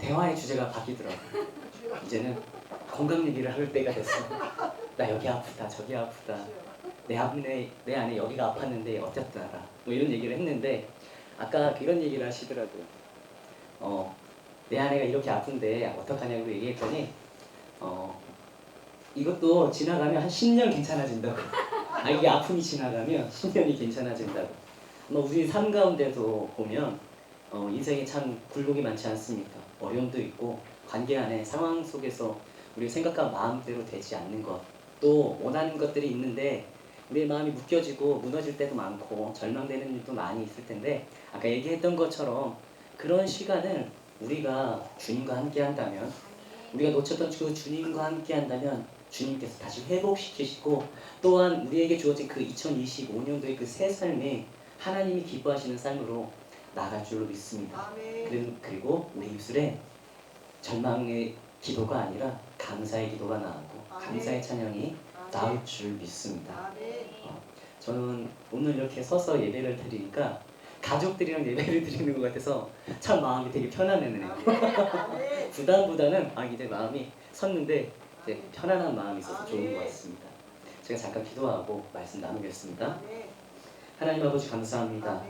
대화의 주제가 바뀌더라고요. 이제는 건강 얘기를 할 때가 됐어. 나 여기 아프다, 저기 아프다. 내 안에 여기가 아팠는데 어땠더라. 뭐 이런 얘기를 했는데 아까 이런 얘기를 하시더라고요. 내 안에가 이렇게 아픈데 어떡하냐고 얘기했더니 이것도 지나가면 한 10년 괜찮아진다고. 이게 아픔이 지나가면 10년이 괜찮아진다고. 우리 삶 가운데도 보면 인생이 참 굴곡이 많지 않습니까? 어려움도 있고 관계 안에 상황 속에서 우리 생각과 마음대로 되지 않는 것, 또 원하는 것들이 있는데 우리의 마음이 묶여지고 무너질 때도 많고 절망되는 일도 많이 있을 텐데 아까 얘기했던 것처럼 그런 시간을 우리가 주님과 함께 한다면, 우리가 놓쳤던 그 주님과 함께 한다면 주님께서 다시 회복시키시고 또한 우리에게 주어진 그 2025년도의 그 새 삶이 하나님이 기뻐하시는 삶으로 나갈 줄로 믿습니다. 그리고 우리 입술에 절망의 기도가 아니라 감사의 기도가 나오고 감사의 찬양이 나올 줄 믿습니다. 저는 오늘 이렇게 서서 예배를 드리니까 가족들이랑 예배를 드리는 것 같아서 참 마음이 되게 편안해요. 부담보다는 이제 마음이 섰는데 이제 편안한 마음이 있어서 좋은 것 같습니다. 제가 잠깐 기도하고 말씀 나누겠습니다. 하나님 아버지 감사합니다.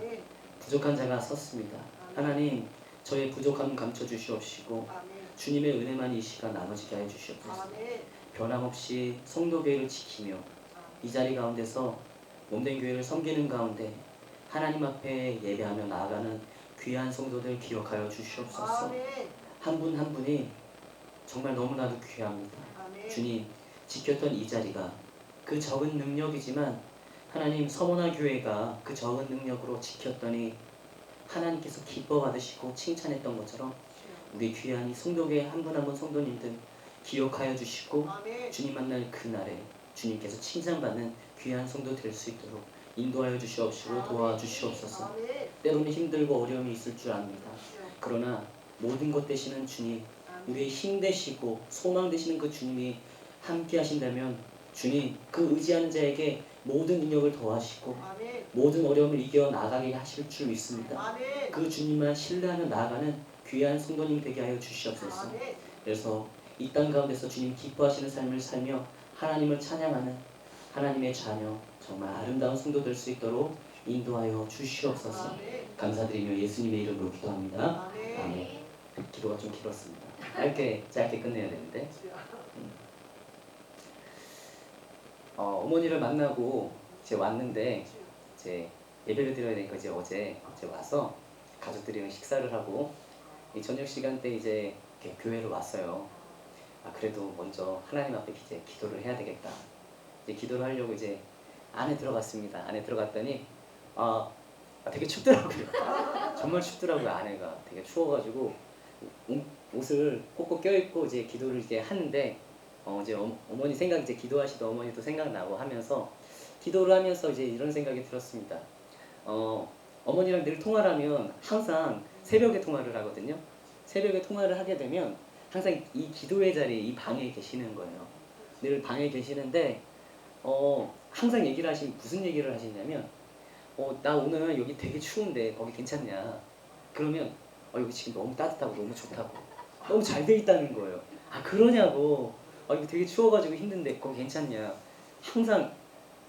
부족한 자가 섰습니다. 하나님, 저의 부족함 감춰 주시옵시고 주님의 은혜만 이 시간 나눠지게 해 주시옵소서. 변함없이 성도교회를 지키며 이 자리 가운데서 몸된 교회를 섬기는 가운데 하나님 앞에 예배하며 나아가는 귀한 성도들 기억하여 주시옵소서. 한 분 한 분이 정말 너무나도 귀합니다. 주님, 지켰던 이 자리가 그 적은 능력이지만 하나님, 서머나 교회가 그 적은 능력으로 지켰더니 하나님께서 기뻐 받으시고 칭찬했던 것처럼 우리 귀한 이 성도교회 한 분 한 분 성도님들 기억하여 주시고 주님 만날 그날에 주님께서 칭찬받는 귀한 성도 될 수 있도록 인도하여 주시옵시고 도와주시옵소서. 때로는 힘들고 어려움이 있을 줄 압니다. 그러나 모든 것 되시는 주님, 우리의 힘 되시고 소망 되시는 그 주님이 함께 하신다면 주님, 그 의지하는 자에게 모든 능력을 더하시고 모든 어려움을 이겨나가게 하실 줄 믿습니다. 그 주님만 신뢰하며 나아가는 귀한 성도님 되게 하여 주시옵소서. 그래서 이 땅 가운데서 주님 기뻐하시는 삶을 살며 하나님을 찬양하는 하나님의 자녀, 정말 아름다운 성도 될 수 있도록 인도하여 주시옵소서. 감사드리며 예수님의 이름으로 기도합니다. 아멘. 기도가 좀 길었습니다. 짧게 끝내야 되는데 어머니를 만나고 이제 왔는데 이제 예배를 드려야 되니까 이제 어제 와서 가족들이랑 식사를 하고 이 저녁 시간 때 이제 교회로 왔어요. 그래도 먼저 하나님 앞에 이제 기도를 해야 되겠다. 이제 기도를 하려고 이제 안에 들어갔습니다. 안에 들어갔더니 되게 춥더라고요. 정말 춥더라고요. 안에가 되게 추워가지고 옷을 꼭꼭 껴입고 이제 기도를 이제 하는데 이제 어머니 생각, 이제 기도하시던 어머니도 생각나고 하면서 기도를 하면서 이제 이런 생각이 들었습니다. 어머니랑 늘 통화를 하면 항상 새벽에 통화를 하거든요. 새벽에 통화를 하게 되면 항상 이 기도의 자리에 이 방에 계시는 거예요. 늘 방에 계시는데 항상 무슨 얘기를 하시냐면 나 오늘 여기 되게 추운데 거기 괜찮냐? 그러면 여기 지금 너무 따뜻하고 너무 좋다고, 너무 잘 돼 있다는 거예요. 그러냐고. 이거 되게 추워가지고 힘든데 거기 괜찮냐? 항상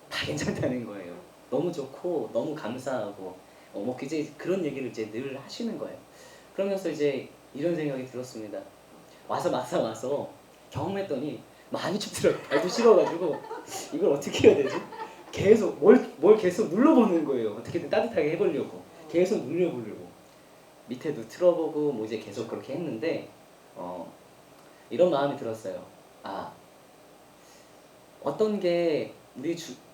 다 괜찮다는 거예요. 너무 좋고 너무 감사하고 뭐 이제 그런 얘기를 이제 늘 하시는 거예요. 그러면서 이제 이런 생각이 들었습니다. 막상 와서 경험했더니 많이 춥더라고요. 발도 시려가지고 이걸 어떻게 해야 되지? 계속 뭘 계속 눌러보는 거예요. 어떻게든 따뜻하게 해보려고 계속 눌려보려고 밑에도 틀어보고 뭐 이제 계속 그렇게 했는데 이런 마음이 들었어요. 어떤 게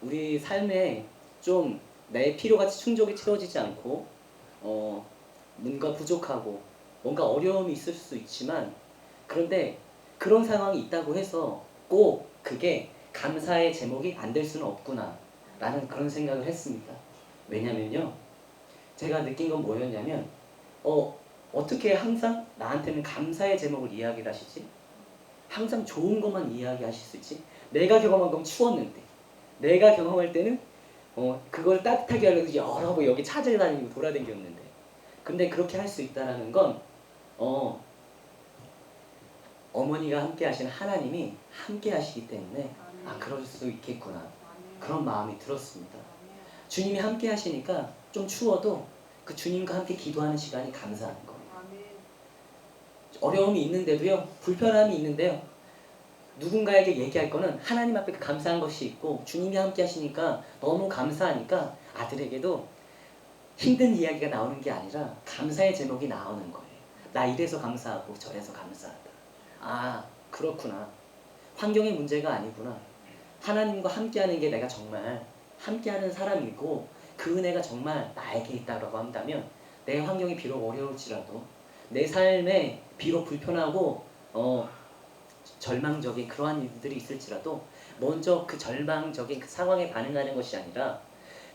우리 삶에 좀 내 필요가 충족이 채워지지 않고 뭔가 부족하고 뭔가 어려움이 있을 수 있지만, 그런데 그런 상황이 있다고 해서 꼭 그게 감사의 제목이 안 될 수는 없구나 라는 그런 생각을 했습니다. 왜냐면요, 제가 느낀 건 뭐였냐면 어떻게 항상 나한테는 감사의 제목을 이야기를 하시지? 항상 좋은 것만 이야기하실 수 있지? 내가 경험한 건 추웠는데, 내가 경험할 때는 그걸 따뜻하게 하려고 여러 번 여기 찾아다니고 돌아다녔는데, 근데 그렇게 할 수 있다라는 건 어머니가 함께 하시는 하나님이 함께 하시기 때문에 그럴 수 있겠구나, 그런 마음이 들었습니다. 주님이 함께 하시니까 좀 추워도 그 주님과 함께 기도하는 시간이 감사한 거예요. 어려움이 있는데도요, 불편함이 있는데요, 누군가에게 얘기할 거는 하나님 앞에 그 감사한 것이 있고 주님이 함께 하시니까 너무 감사하니까 아들에게도 힘든 이야기가 나오는 게 아니라 감사의 제목이 나오는 거예요. 나 이래서 감사하고 저래서 감사하다. 아, 그렇구나. 환경의 문제가 아니구나. 하나님과 함께하는 게 내가 정말 함께하는 사람이고 그 은혜가 정말 나에게 있다고 한다면 내 환경이 비록 어려울지라도 내 삶에 비록 불편하고 절망적인 그러한 일들이 있을지라도 먼저 그 절망적인 그 상황에 반응하는 것이 아니라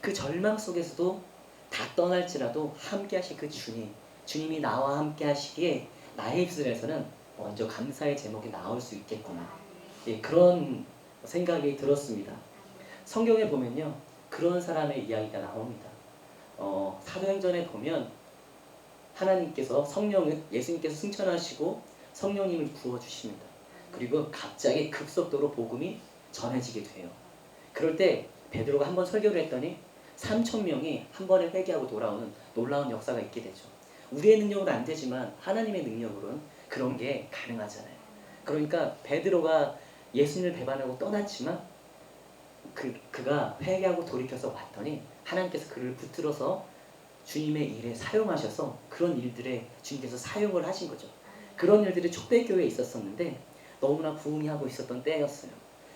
그 절망 속에서도 다 떠날지라도 함께 하실 그 주님이 나와 함께 하시기에 나의 입술에서는 먼저 감사의 제목이 나올 수 있겠구나. 예, 그런 생각이 들었습니다. 성경에 보면요, 그런 사람의 이야기가 나옵니다. 사도행전에 보면 하나님께서 예수님께서 승천하시고 성령님을 부어주십니다. 그리고 갑자기 급속도로 복음이 전해지게 돼요. 그럴 때 베드로가 한번 설교를 했더니 3,000명이 한 번에 회개하고 돌아오는 놀라운 역사가 있게 되죠. 우리의 능력으로 안 되지만 하나님의 능력으로는 그런 게 가능하잖아요. 그러니까 베드로가 예수님을 배반하고 떠났지만 그가 회개하고 돌이켜서 왔더니 하나님께서 그를 붙들어서 주님의 일에 사용하셔서 그런 일들에 주님께서 사용을 하신 거죠. 그런 일들이 촉대교회에 있었었는데 너무나 부흥하고 있었던 때였어요.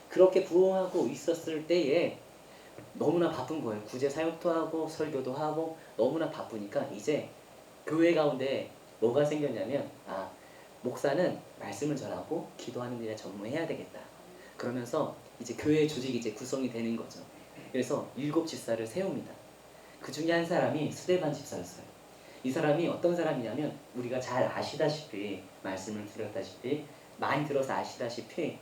그렇게 부흥하고 있었을 때에 너무나 바쁜 거예요. 구제 사역도 하고 설교도 하고 너무나 바쁘니까 이제 교회 가운데 뭐가 생겼냐면 목사는 말씀을 전하고 기도하는 일에 전무해야 되겠다. 그러면서 이제 교회 조직이 이제 구성이 되는 거죠. 그래서 7 집사를 세웁니다. 그 중에 한 사람이 스데반 집사였어요. 이 사람이 어떤 사람이냐면 우리가 잘 아시다시피 말씀을 드렸다시피 많이 들어서 아시다시피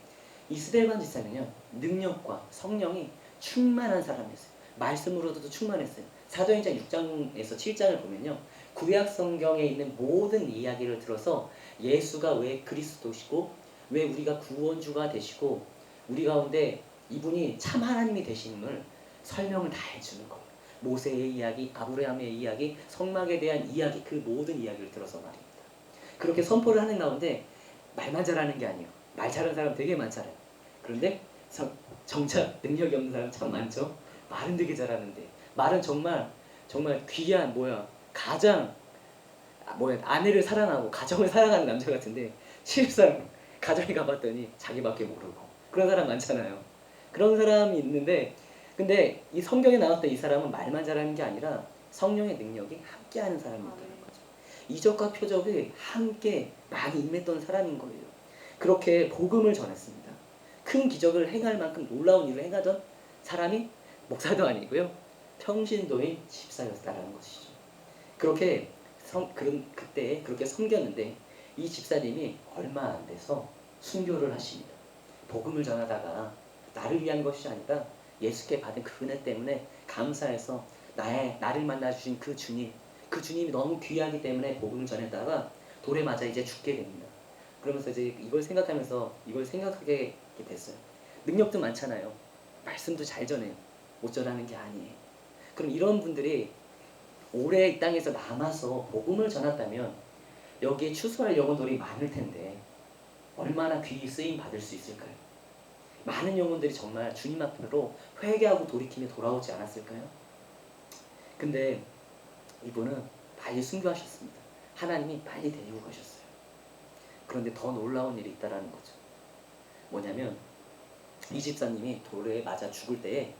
이 스데반 집사는요, 능력과 성령이 충만한 사람이었어요. 말씀으로도 충만했어요. 사도행전 6장에서 7장을 보면요, 구약 성경에 있는 모든 이야기를 들어서 예수가 왜 그리스도시고 왜 우리가 구원주가 되시고 우리 가운데 이분이 참 하나님이 되심을 설명을 다 해주는 거예요. 모세의 이야기, 아브라함의 이야기, 성막에 대한 이야기, 그 모든 이야기를 들어서 말입니다. 그렇게 선포를 하는 가운데 말만 잘하는 게 아니에요. 말 잘하는 사람 되게 많잖아요. 그런데 정작 능력이 없는 사람 참 많죠. 말은 되게 잘하는데 말은 정말 귀한 가장 아내를 사랑하고 가정을 사랑하는 남자 같은데 실상 가정에 가봤더니 자기밖에 모르고 그런 사람 많잖아요. 그런 사람이 있는데 근데 이 성경에 나왔던 이 사람은 말만 잘하는 게 아니라 성령의 능력이 함께하는 사람이었다는 거죠. 이적과 표적이 함께 많이 임했던 사람인 거예요. 그렇게 복음을 전했습니다. 큰 기적을 행할 만큼 놀라운 일을 행하던 사람이 목사도 아니고요, 평신도인 집사였다라는 것이죠. 그렇게 그때 그렇게 섬겼는데 이 집사님이 얼마 안 돼서 순교를 하십니다. 복음을 전하다가 나를 위한 것이 아니라 예수께 받은 그 은혜 때문에 감사해서 나를 만나 주신 그 주님이 너무 귀하기 때문에 복음을 전했다가 돌에 맞아 이제 죽게 됩니다. 그러면서 이제 이걸 생각하게 됐어요. 능력도 많잖아요. 말씀도 잘 전해요. 못 전하는 게 아니에요. 그럼 이런 분들이 오래 이 땅에서 남아서 복음을 전했다면 여기에 추수할 영혼들이 많을 텐데 얼마나 귀히 쓰임 받을 수 있을까요? 많은 영혼들이 정말 주님 앞으로 회개하고 돌이킴에 돌아오지 않았을까요? 근데 이분은 빨리 순교하셨습니다. 하나님이 빨리 데리고 가셨어요. 그런데 더 놀라운 일이 있다는 거죠. 뭐냐면 이 집사님이 돌에 맞아 죽을 때에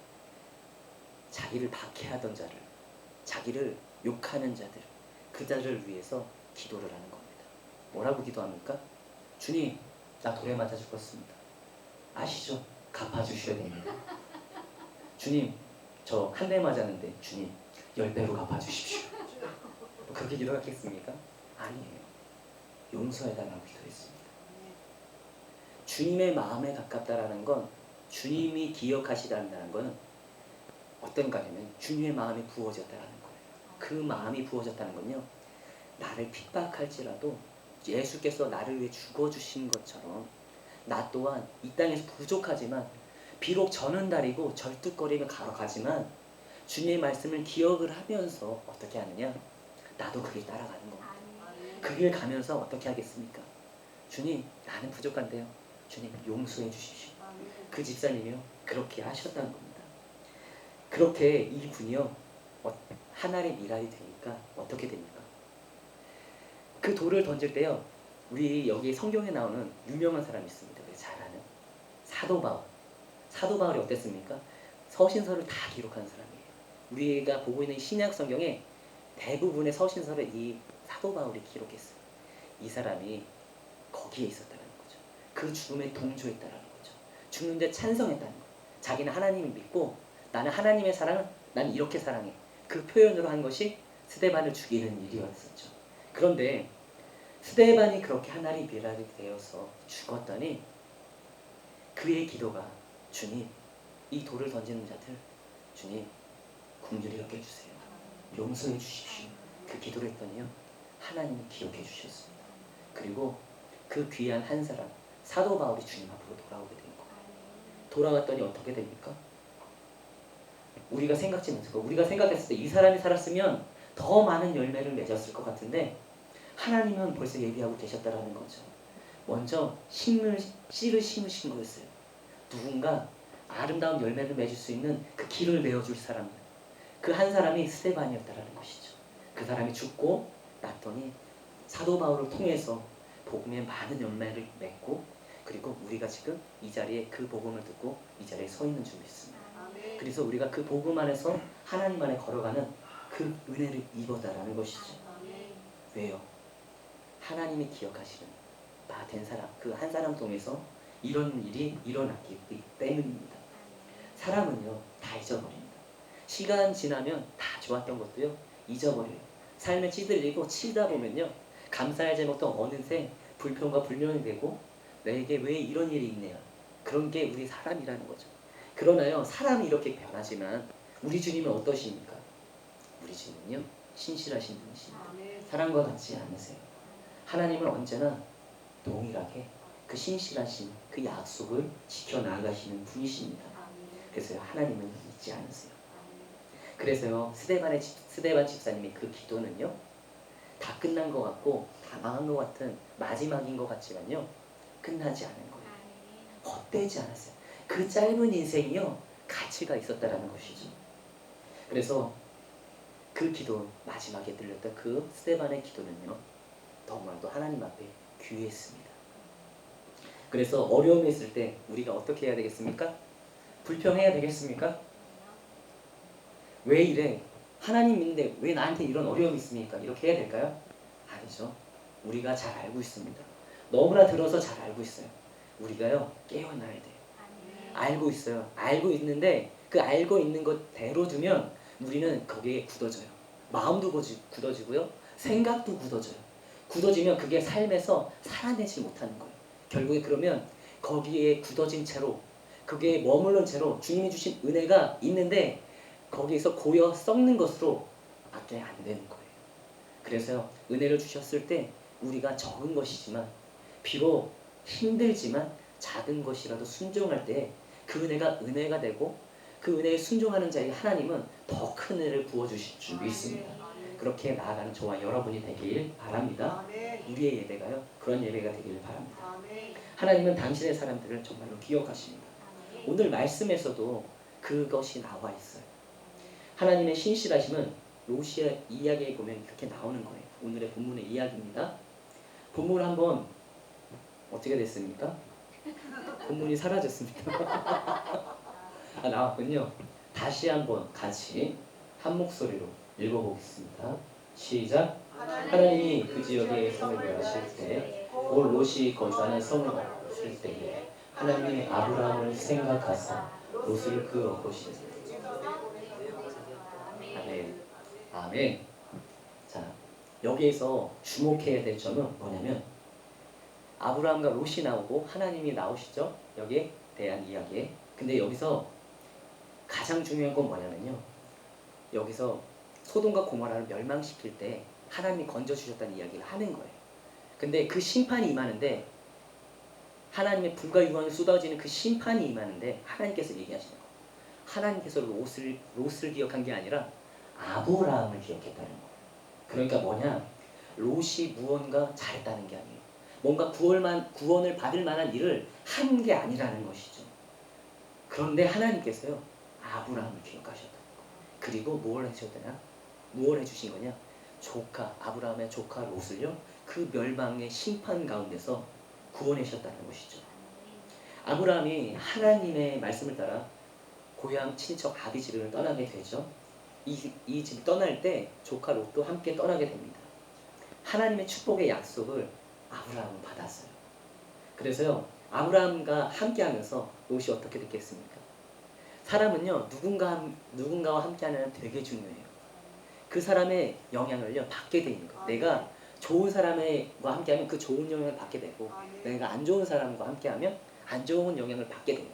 자기를 박해하던 자를, 자기를 욕하는 자들, 그 자를 위해서 기도를 하는 겁니다. 뭐라고 기도합니까? 주님, 나 돌에 맞아 죽었습니다. 아시죠? 갚아주셔야 됩니다. 주님, 저 한 대 맞았는데 주님 10배로 갚아주십시오. 그렇게 기도하겠습니까? 아니에요. 용서해달라고 기도했습니다. 주님의 마음에 가깝다라는 건, 주님이 기억하시다는 건 어떤가 하면 주님의 마음이 부어졌다는 거예요. 그 마음이 부어졌다는 건요, 나를 핍박할지라도 예수께서 나를 위해 죽어주신 것처럼 나 또한 이 땅에서 부족하지만 비록 저는 다리고 절뚝거리며 걸어가지만 주님의 말씀을 기억을 하면서 어떻게 하느냐? 나도 그 길 따라가는 겁니다. 그 길 가면서 어떻게 하겠습니까? 주님, 나는 부족한데요. 주님, 용서해 주십시오. 그 집사님이요, 그렇게 하셨다는 겁니다. 그렇게 이분이요, 하나의 미랄이 되니까 어떻게 됩니까? 그 돌을 던질 때요, 우리 여기 성경에 나오는 유명한 사람이 있습니다. 우리 잘 아는 사도 바울. 사도 바울이 어땠습니까? 서신서를 다 기록한 사람이에요. 우리가 보고 있는 신약 성경에 대부분의 서신서를 이 사도 바울이 기록했어요. 이 사람이 거기에 있었다는 거죠. 그 죽음에 동조했다는 거죠. 죽는데 찬성했다는 거예요. 자기는 하나님을 믿고 나는 하나님의 사랑을 난 이렇게 사랑해. 그 표현으로 한 것이 스데반을 죽이는 일이었었죠. 그런데 스데반이 그렇게 하나님의 미랄이 되어서 죽었더니 그의 기도가 주님, 이 돌을 던지는 자들 주님 긍휼히 여겨주세요. 용서해 주십시오. 그 기도를 했더니요, 하나님이 기억해 주셨습니다. 그리고 그 귀한 한 사람 사도 바울이 주님 앞으로 돌아오게 된 거예요. 돌아왔더니 어떻게 됩니까? 우리가 생각지 못했고, 우리가 생각했을 때 이 사람이 살았으면 더 많은 열매를 맺었을 것 같은데 하나님은 벌써 예비하고 계셨다라는 거죠. 먼저 씨를 심으신 거였어요. 누군가 아름다운 열매를 맺을 수 있는 그 길을 내어줄 사람들, 그 한 사람이 스데반이었다라는 것이죠. 그 사람이 죽고 났더니 사도 바울을 통해서 복음의 많은 열매를 맺고, 그리고 우리가 지금 이 자리에 그 복음을 듣고 이 자리에 서 있는 줄 믿습니다. 그래서 우리가 그 복음 안에서 하나님 안에 걸어가는 그 은혜를 입었다라는 것이죠. 왜요? 하나님이 기억하시는 나 된 사람, 그 한 사람 통해서 이런 일이 일어났기 때문입니다. 사람은요, 다 잊어버립니다. 시간 지나면 다 좋았던 것도요, 잊어버려요. 삶에 찌들리고 치다 보면요, 감사하지 못한 어느새 불평과 불명이 되고 내게 왜 이런 일이 있네요. 그런 게 우리 사람이라는 거죠. 그러나요, 사람이 이렇게 변하지만 우리 주님은 어떠십니까? 우리 주님은요, 신실하신 분이십니다. 사람과 같지 않으세요. 하나님은 언제나 동일하게 그 신실하신 그 약속을 지켜나가시는 분이십니다. 그래서 하나님은 잊지 않으세요. 그래서요, 스데반 집사님의 그 기도는요, 다 끝난 것 같고 다 망한 것 같은 마지막인 것 같지만요, 끝나지 않은 거예요. 헛되지 않았어요. 그 짧은 인생이요, 가치가 있었다라는 것이죠. 그래서 그 기도, 마지막에 들렸던 그 스데반의 기도는요, 너무나도 하나님 앞에 귀했습니다. 그래서 어려움이 있을 때 우리가 어떻게 해야 되겠습니까? 불평해야 되겠습니까? 왜 이래? 하나님 믿는데 왜 나한테 이런 어려움이 있습니까? 이렇게 해야 될까요? 아니죠. 우리가 잘 알고 있습니다. 너무나 들어서 잘 알고 있어요. 우리가요, 깨어나야 돼요. 알고 있어요. 알고 있는데 그 알고 있는 것대로 두면 우리는 거기에 굳어져요. 마음도 굳어지고요, 생각도 굳어져요. 굳어지면 그게 삶에서 살아내지 못하는 거예요. 결국에 그러면 거기에 굳어진 채로, 그게 머무른 채로 주님이 주신 은혜가 있는데 거기에서 고여 썩는 것으로 밖에 안 되는 거예요. 그래서 은혜를 주셨을 때 우리가 적은 것이지만, 비록 힘들지만 작은 것이라도 순종할 때 그 은혜가 은혜가 되고, 그 은혜에 순종하는 자에게 하나님은 더 큰 은혜를 부어주실 줄 믿습니다. 그렇게 나아가는 저와 여러분이 되길 바랍니다. 우리의 예배가요, 그런 예배가 되길 바랍니다. 하나님은 당신의 사람들을 정말로 기억하십니다. 오늘 말씀에서도 그것이 나와 있어요. 하나님의 신실하심은 로시아 이야기에 보면 이렇게 나오는 거예요. 오늘의 본문의 이야기입니다. 본문 한번 어떻게 됐습니까? 본문이 사라졌습니다. 아, 나왔군요. 다시 한번 같이 한 목소리로 읽어보겠습니다. 시작. 하나님이 그 지역에 성을 멸하실 때 올 롯이 거주하는 성을 없을 때에 하나님이 아브라함을 생각하사 롯을 그 업으시니. 아멘. 아멘. 자, 여기에서 주목해야 될 점은 뭐냐면, 아브라함과 롯이 나오고 하나님이 나오시죠, 여기에 대한 이야기에. 근데 여기서 가장 중요한 건 뭐냐면요, 여기서 소돔과 고모라를 멸망시킬 때 하나님이 건져주셨다는 이야기를 하는 거예요. 근데 그 심판이 임하는데 하나님의 불과 유황이 쏟아지는 그 심판이 임하는데 하나님께서 얘기하시는 거예요. 하나님께서 롯을 기억한 게 아니라 아브라함을 기억했다는 거예요. 그러니까 뭐냐? 롯이 무언가 잘했다는 게 아니에요. 뭔가 구원을 받을 만한 일을 한 게 아니라는 것이죠. 그런데 하나님께서요, 아브라함을 기억하셨다. 그리고 뭘 해주셨더냐? 무엇을 해주신 거냐? 아브라함의 조카 롯을요, 그 멸망의 심판 가운데서 구원하셨다는 것이죠. 아브라함이 하나님의 말씀을 따라 고향 친척 아비집을 떠나게 되죠. 이 집 떠날 때 조카 롯도 함께 떠나게 됩니다. 하나님의 축복의 약속을 아브라함은 받았어요. 그래서요, 아브라함과 함께하면서 롯이 어떻게 됐겠습니까? 사람은요, 누군가와 함께하는 한 되게 중요해요. 그 사람의 영향을요, 받게 되는 거예요. 내가 좋은 사람과 함께하면 그 좋은 영향을 받게 되고, 내가 안 좋은 사람과 함께하면 안 좋은 영향을 받게 돼요.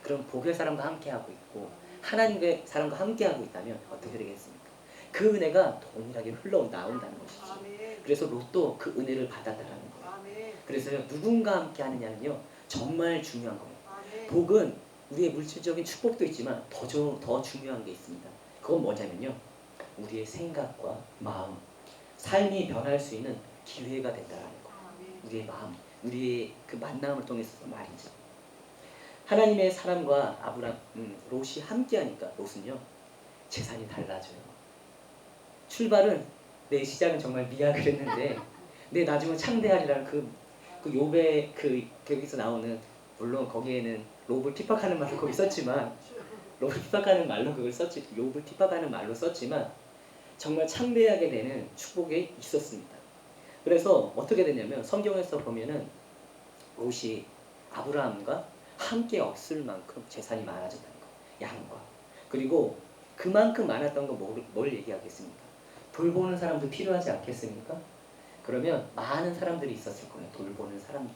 그럼 복의 사람과 함께하고 있고 하나님의 사람과 함께하고 있다면 어떻게 되겠습니까? 그 은혜가 동일하게 흘러나온다는 것이죠. 그래서 롯도 그 은혜를 받았다라는 거예요. 그래서 누군가 함께 하느냐는요, 정말 중요한 거예요. 복은 우리의 물질적인 축복도 있지만 더 중요한 게 있습니다. 그건 뭐냐면요, 우리의 생각과 마음, 삶이 변할 수 있는 기회가 된다는 거예요. 우리의 마음, 우리의 그 만남을 통해서 말이지. 하나님의 사람과 롯이 함께하니까 롯은요, 재산이 달라져요. 출발은 내 시작은 정말 미약을 했는데 내 나중은 창대하리라는 그 욥의 거기서 나오는, 물론 거기에는 욥을 핍박하는 말로 거기 썼지만, 욥을 핍박하는 말로 그걸 썼지, 욥을 핍박하는 말로 썼지만 정말 창대하게 되는 축복이 있었습니다. 그래서 어떻게 되냐면 성경에서 보면은 롯이 아브라함과 함께 없을 만큼 재산이 많아졌다는 거, 양과. 그리고 그만큼 많았던 건 뭘 얘기하겠습니까? 돌보는 사람도 필요하지 않겠습니까? 그러면 많은 사람들이 있었을 거예요. 돌보는 사람들.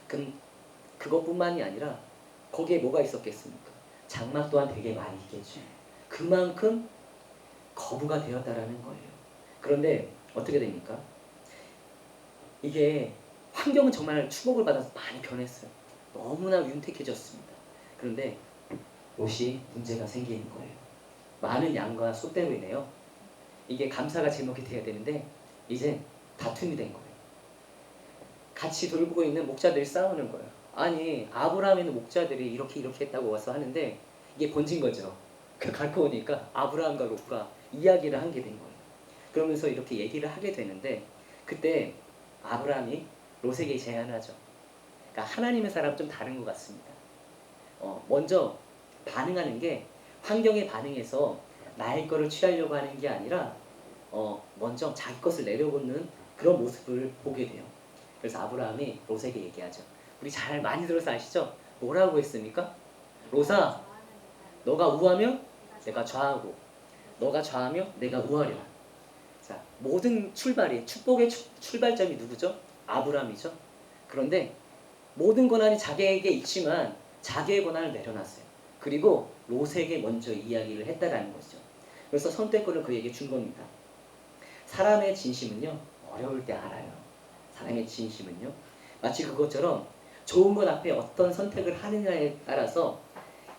그럼 그것뿐만이 아니라 거기에 뭐가 있었겠습니까? 장막 또한 되게 많이 있겠죠. 그만큼 거부가 되었다라는 거예요. 그런데 어떻게 됩니까? 이게 환경은 정말 축복을 받아서 많이 변했어요. 너무나 윤택해졌습니다. 그런데 롯이 문제가 생기는 거예요. 많은 양과 소떼로 인해요, 이게 감사가 제목이 돼야 되는데 이제 다툼이 된 거예요. 같이 돌보고 있는 목자들이 싸우는 거예요. 아니, 아브라함에 있는 목자들이 이렇게 했다고 와서 하는데 이게 번진 거죠. 갖고 오니까 아브라함과 롯과 이야기를 하게 된 거예요. 그러면서 이렇게 얘기를 하게 되는데 그때 아브라함이 롯에게 제안하죠. 그러니까 하나님의 사람은 좀 다른 것 같습니다. 먼저 반응하는 게 환경에 반응해서 나의 거를 취하려고 하는 게 아니라 먼저 자기 것을 내려놓는 그런 모습을 보게 돼요. 그래서 아브라함이 롯에게 얘기하죠. 우리 잘 많이 들어서 아시죠? 뭐라고 했습니까? 롯아, 너가 우하면 내가 좌하고 너가 좌하면 내가 우하리라. 자, 모든 축복의 출발점이 누구죠? 아브라함이죠. 그런데 모든 권한이 자기에게 있지만 자기의 권한을 내려놨어요. 그리고 롯에게 먼저 이야기를 했다라는 거죠. 그래서 선택권을 그에게 준 겁니다. 사람의 진심은요, 어려울 때 알아요. 사람의 진심은요, 마치 그것처럼 좋은 것 앞에 어떤 선택을 하느냐에 따라서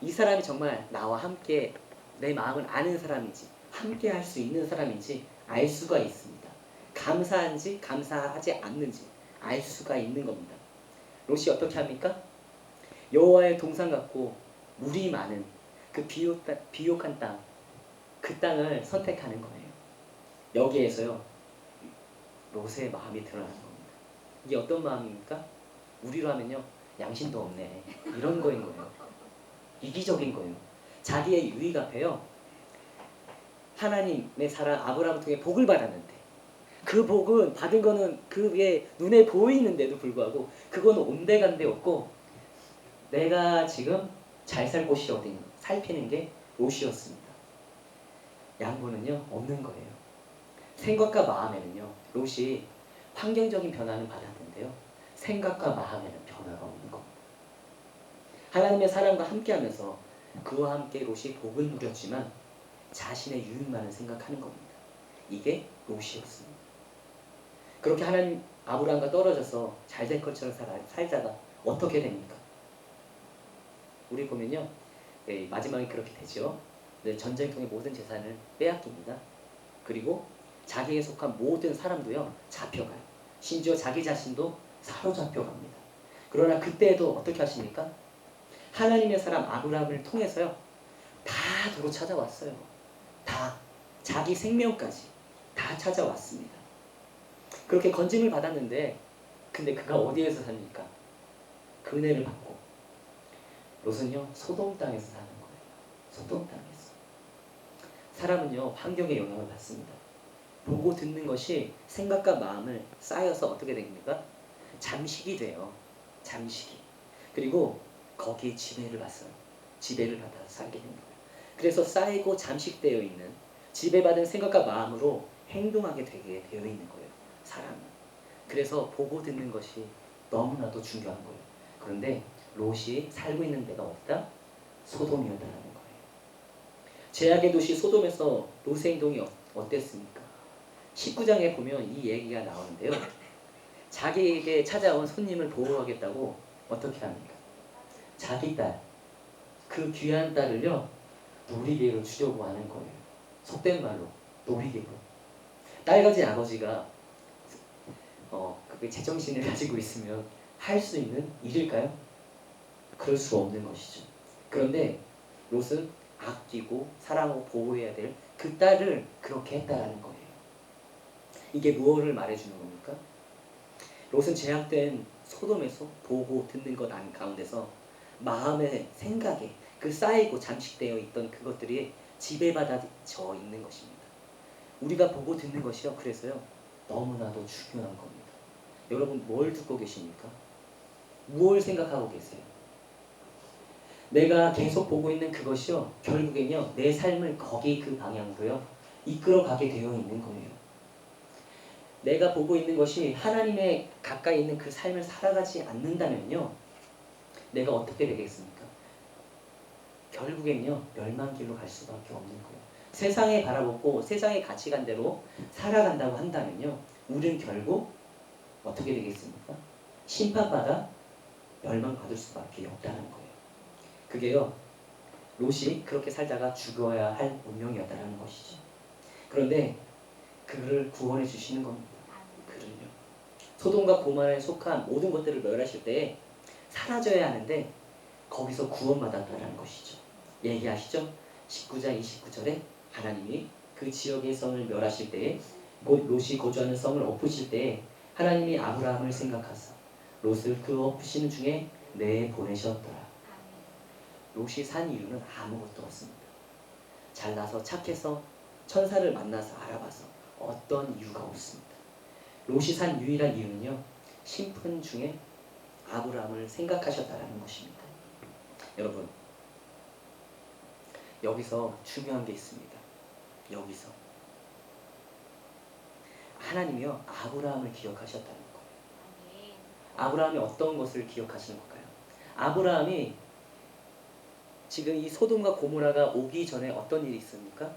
이 사람이 정말 나와 함께 내 마음을 아는 사람인지, 함께 할 수 있는 사람인지 알 수가 있습니다. 감사한지 감사하지 않는지 알 수가 있는 겁니다. 롯이 어떻게 합니까? 여호와의 동산 같고 물이 많은 그 비옥한 땅, 그 땅을 선택하는 거예요. 여기에서요, 롯의 마음이 드러나는 겁니다. 이게 어떤 마음입니까? 우리로 하면요, 양심도 없네, 이런 거인 거예요. 이기적인 거예요. 자기의 유익 앞에요, 하나님의 사랑 아브라함을 통해 복을 받았는데 그 복은 받은 거는 그게 눈에 보이는데도 불구하고 그건 온데간데 없고 내가 지금 잘 살 곳이 어딘가 살피는 게 롯이었습니다. 양보는요, 없는 거예요. 생각과 마음에는요, 롯이 환경적인 변화는 받았는데요, 생각과 마음에는 변화가 없는 겁니다. 하나님의 사랑과 함께하면서 그와 함께 롯이 복을 누렸지만 자신의 유익만을 생각하는 겁니다. 이게 롯이었습니다. 그렇게 하나님 아브라함과 떨어져서 잘될 것처럼 살다가 어떻게 됩니까? 우리 보면요, 네, 마지막에 그렇게 되죠. 네, 전쟁 통해 모든 재산을 빼앗깁니다. 그리고 자기에 속한 모든 사람도요 잡혀가요. 심지어 자기 자신도 사로잡혀갑니다. 그러나 그때도 어떻게 하십니까? 하나님의 사람 아브라함을 통해서요 다 도로 찾아왔어요. 다 자기 생명까지 다 찾아왔습니다. 그렇게 건짐을 받았는데 근데 그가 어디에서 삽니까? 그 은혜를 받고 롯은요 소돔 땅에서 사는 거예요. 소돔 땅에서. 사람은요 환경의 영향을 받습니다. 보고 듣는 것이 생각과 마음을 쌓여서 어떻게 됩니까? 잠식이 돼요. 잠식이. 그리고 거기에 지배를 받아요. 지배를 받아서 살게 됩니다. 그래서 쌓이고 잠식되어 있는 지배받은 생각과 마음으로 행동하게 되게 되어 있는 거예요. 사람은. 그래서 보고 듣는 것이 너무나도 중요한 거예요. 그런데 롯이 살고 있는 데가 어디다? 소돔이었다는 거예요. 죄악의 도시 소돔에서 롯의 행동이 어땠습니까? 19장에 보면 이 얘기가 나오는데요. 자기에게 찾아온 손님을 보호하겠다고 어떻게 합니까? 자기 딸, 그 귀한 딸을요 놀이개로 주려고 하는 거예요. 속된 말로 놀이개로. 딸 가진 아버지가 그 제정신을 가지고 있으면 할 수 있는 일일까요? 그럴 수 없는 것이죠. 그런데 롯은 아끼고 사랑하고 보호해야 될 그 딸을 그렇게 했다라는 거예요. 이게 무엇을 말해주는 겁니까? 롯은 제약된 소돔에서 보고 듣는 것 가운데서 마음의 생각에 그 쌓이고 잠식되어 있던 그것들이 지배받아져 있는 것입니다. 우리가 보고 듣는 것이요. 그래서요. 너무나도 중요한 겁니다. 여러분 뭘 듣고 계십니까? 무엇을 생각하고 계세요? 내가 계속 보고 있는 그것이요. 결국엔요. 내 삶을 거기 그 방향으로요. 이끌어가게 되어 있는 거예요. 내가 보고 있는 것이 하나님의 가까이 있는 그 삶을 살아가지 않는다면요. 내가 어떻게 되겠습니까? 결국엔요. 멸망길로 갈 수밖에 없는 거예요. 세상에 바라보고 세상의 가치관대로 살아간다고 한다면요. 우리는 결국 어떻게 되겠습니까? 심판받아 멸망받을 수밖에 없다는 거예요. 그게요. 롯이 그렇게 살다가 죽어야 할 운명이었다는 것이죠. 그런데 그를 구원해 주시는 겁니다. 그를요. 소돔과 고모라에 속한 모든 것들을 멸하실 때 사라져야 하는데 거기서 구원받았다는 것이죠. 얘기하시죠? 19장 29절에 하나님이 그 지역의 성을 멸하실 때에 곧 롯이 거주하는 성을 엎으실 때에 하나님이 아브라함을 생각하사 롯을 그 엎으시는 중에 내보내셨더라. 롯이 산 이유는 아무것도 없습니다. 잘나서 착해서 천사를 만나서 알아봐서 어떤 이유가 없습니다. 롯이 산 유일한 이유는요. 심판 중에 아브라함을 생각하셨다라는 것입니다. 여러분 여기서 중요한 게 있습니다. 여기서 하나님이요 아브라함을 기억하셨다는 거예요. 아브라함이 어떤 것을 기억하시는 걸까요? 아브라함이 지금 이 소돔과 고모라가 오기 전에 어떤 일이 있습니까?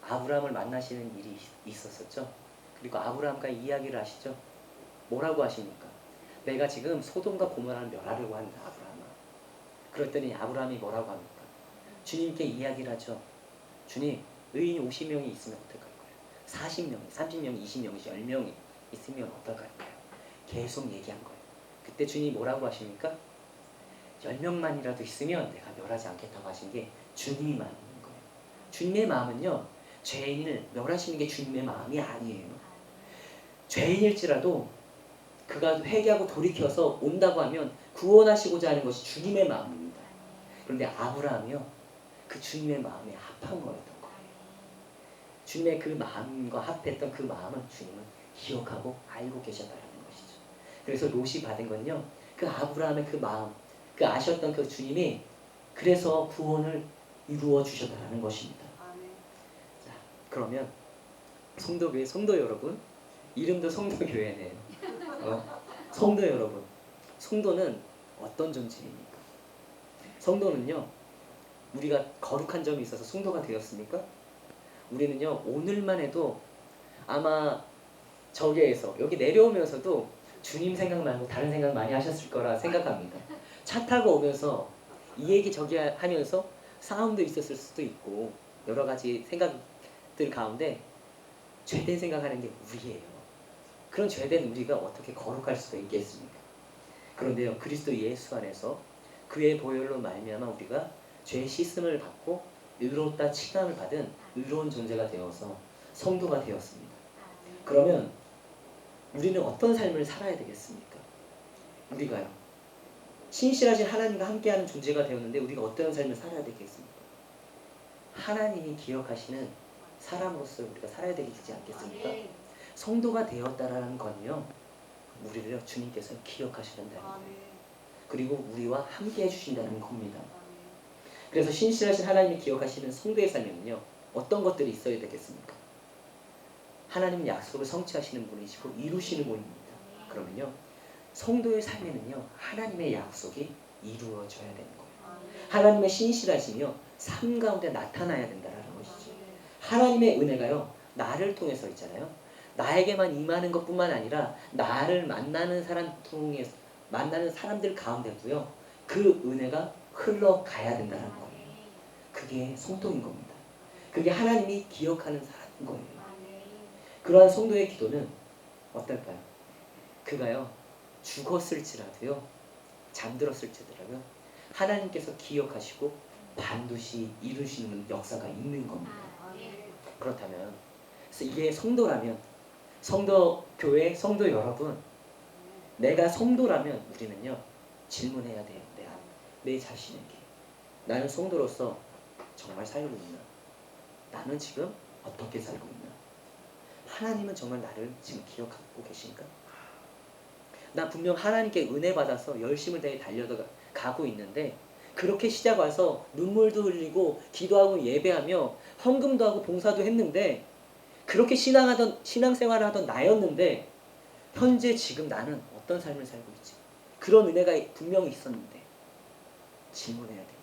아브라함을 만나시는 일이 있었었죠. 그리고 아브라함과 이야기를 하시죠. 뭐라고 하십니까? 내가 지금 소돔과 고모라를 멸하려고 한다 아브라함아. 그랬더니 아브라함이 뭐라고 합니까? 주님께 이야기를 하죠. 주님 의인이 50명이 있으면 어떡할 거예요? 40명이, 30명이, 20명이, 10명이 있으면 어떡할까요? 계속 얘기한 거예요. 그때 주님이 뭐라고 하십니까? 10명만이라도 있으면 내가 멸하지 않겠다고 하신 게 주님이 마음인 거예요. 주님의 마음은요. 죄인을 멸하시는 게 주님의 마음이 아니에요. 죄인일지라도 그가 회개하고 돌이켜서 온다고 하면 구원하시고자 하는 것이 주님의 마음입니다. 그런데 아브라함이요. 그 주님의 마음에 합한 거였던 거예요. 주님의 그 마음과 합했던 그 마음은 주님은 기억하고 알고 계셨다는 것이죠. 그래서 롯이 받은 건요. 그 아브라함의 그 마음, 그 아셨던 그 주님이 그래서 구원을 이루어 주셨다는 것입니다. 자, 그러면 성도교회 성도 여러분, 이름도 성도교회네요. 성도 여러분, 성도는 어떤 존재입니까? 성도는요, 우리가 거룩한 점이 있어서 성도가 되었습니까? 우리는요, 오늘만 해도 아마 저기에서 여기 내려오면서도 주님 생각 말고 다른 생각 많이 하셨을 거라 생각합니다. 차 타고 오면서 이 얘기 저기 하면서 싸움도 있었을 수도 있고 여러 가지 생각들 가운데 죄된 생각하는 게 우리예요. 그런 죄된 우리가 어떻게 거룩할 수가 있겠습니까? 그런데요, 그리스도 예수 안에서 그의 보혈로 말미암아 우리가 죄 씻음을 받고 의롭다 칭함을 받은 의로운 존재가 되어서 성도가 되었습니다. 그러면 우리는 어떤 삶을 살아야 되겠습니까? 우리가요, 신실하신 하나님과 함께하는 존재가 되었는데 우리가 어떤 삶을 살아야 되겠습니까? 하나님이 기억하시는 사람으로서 우리가 살아야 되지 않겠습니까? 성도가 되었다라는 건요, 우리를 주님께서 기억하시는다는 거예요. 그리고 우리와 함께 해주신다는 겁니다. 그래서 신실하신 하나님이 기억하시는 성도의 삶에는요, 어떤 것들이 있어야 되겠습니까? 하나님은 약속을 성취하시는 분이시고 이루시는 분입니다. 그러면요, 성도의 삶에는요, 하나님의 약속이 이루어져야 되는 거예요. 하나님의 신실하심이요, 삶 가운데 나타나야 된다는 것이죠. 하나님의 은혜가요, 나를 통해서 있잖아요. 나에게만 임하는 것뿐만 아니라 나를 만나는 사람들 가운데도요, 그 은혜가 흘러가야 된다는 거예요. 그게 성도인 겁니다. 그게 하나님이 기억하는 사람인 거예요. 그러한 성도의 기도는 어떨까요? 그가요, 죽었을지라도요, 잠들었을지라도요, 하나님께서 기억하시고 반드시 이루시는 역사가 있는 겁니다. 그렇다면, 그래서 이게 성도라면, 성도 교회, 성도 여러분, 내가 성도라면 우리는요, 질문해야 돼요. 내 자신에게, 나는 성도로서 정말 살고 있나? 나는 지금 어떻게 살고 있나? 하나님은 정말 나를 지금 기억하고 계신가? 나 분명 하나님께 은혜 받아서 열심을 다해 달려가고 있는데, 그렇게 시작 와서 눈물도 흘리고 기도하고 예배하며 헌금도 하고 봉사도 했는데, 그렇게 신앙생활을 하던 나였는데, 현재 지금 나는 어떤 삶을 살고 있지? 그런 은혜가 분명히 있었는데 질문해야 됩니다.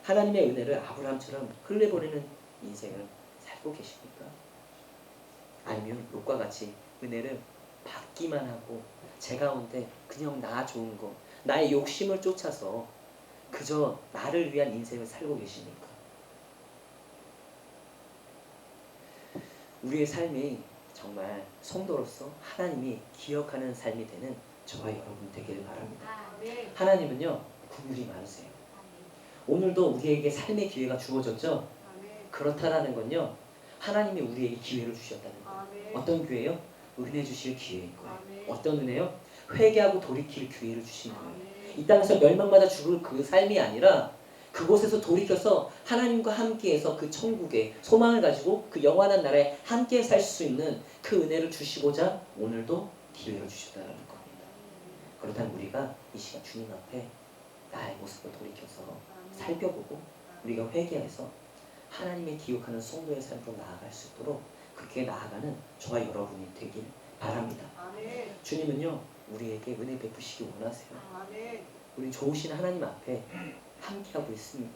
하나님의 은혜를 아브라함처럼 흘려보내는 인생을 살고 계십니까? 아니면 롯과 같이 은혜를 받기만 하고 제 가운데 그냥 나 좋은 거, 나의 욕심을 쫓아서 그저 나를 위한 인생을 살고 계십니까? 우리의 삶이 정말 성도로서 하나님이 기억하는 삶이 되는 저와 여러분 되기를 바랍니다. 하나님은요, 긍휼이 많으세요. 오늘도 우리에게 삶의 기회가 주어졌죠? 그렇다라는 건요, 하나님이 우리에게 기회를 주셨다는 거예요. 어떤 기회요? 은혜 주실 기회인 거예요. 어떤 은혜요? 회개하고 돌이킬 기회를 주신 거예요. 이 땅에서 멸망받아 죽을 그 삶이 아니라 그곳에서 돌이켜서 하나님과 함께해서 그 천국의 소망을 가지고 그 영원한 나라에 함께 살 수 있는 그 은혜를 주시고자 오늘도 기회를 주셨다는 겁니다. 그렇다면 우리가 이 시간 주님 앞에 나의 모습을 돌이켜서 살펴보고 우리가 회개해서 하나님의 기억하는 성도의 삶으로 나아갈 수 있도록 그렇게 나아가는 저와 여러분이 되길 바랍니다. 주님은요, 우리에게 은혜 베푸시기 원하세요. 우리 좋으신 하나님 앞에 함께하고 있습니다.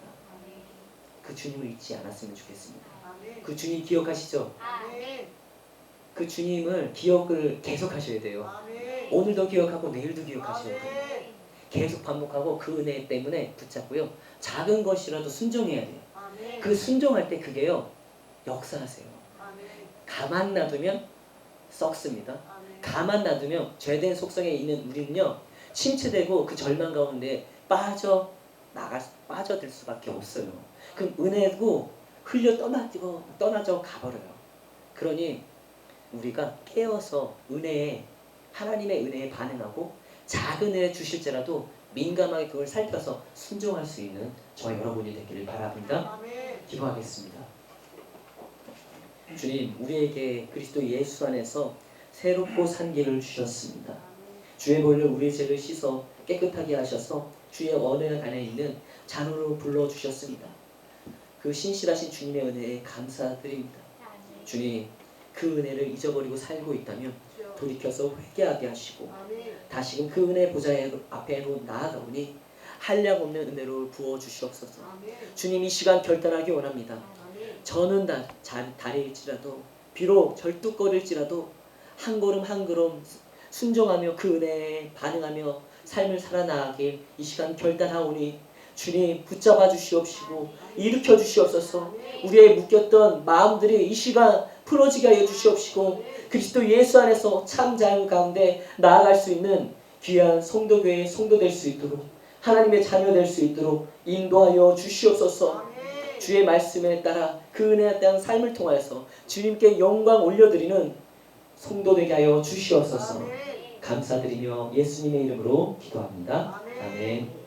그 주님을 잊지 않았으면 좋겠습니다. 그 주님 기억하시죠? 그 주님을 기억을 계속 하셔야 돼요. 오늘도 기억하고 내일도 기억하셔야 돼요. 계속 반복하고 그 은혜 때문에 붙잡고요, 작은 것이라도 순종해야 돼요. 그 순종할 때 그게요, 역사하세요. 가만 놔두면 썩습니다. 가만 놔두면 죄된 속성에 있는 우리는요, 침체되고 그 절망 가운데 빠져들 수밖에 없어요. 그럼 은혜도 흘려 떠나져 가버려요. 그러니 우리가 깨어서 하나님의 은혜에 반응하고 작은 은혜 주실지라도 민감하게 그걸 살펴서 순종할 수 있는 저 여러분이 되기를 바랍니다. 기도하겠습니다. 주님, 우리에게 그리스도 예수 안에서 새롭고 산 길을 주셨습니다. 주의 보혈로 우리의 죄를 씻어 깨끗하게 하셔서 주의 언약 안에 있는 잔으로 불러주셨습니다. 그 신실하신 주님의 은혜에 감사드립니다. 주님, 그 은혜를 잊어버리고 살고 있다면 돌이켜서 회개하게 하시고 다시금 그 은혜 보좌 앞에로 나아가오니 한량없는 은혜로 부어주시옵소서. 주님, 이 시간 결단하기 원합니다. 저는 다리일지라도 비록 절뚝거릴지라도 한 걸음 한 걸음 순종하며 그 은혜에 반응하며 삶을 살아나가길 이 시간 결단하오니 주님 붙잡아 주시옵시고 일으켜 주시옵소서. 우리의 묶였던 마음들이 이 시간 풀어지게 하여 주시옵시고 그리스도 예수 안에서 참 자유 가운데 나아갈 수 있는 귀한 성도교회의 성도 될 수 있도록 하나님의 자녀 될 수 있도록 인도하여 주시옵소서. 주의 말씀에 따라 그 은혜에 대한 삶을 통하여서 주님께 영광 올려드리는 성도 되게 하여 주시옵소서. 감사드리며 예수님의 이름으로 기도합니다. 아멘.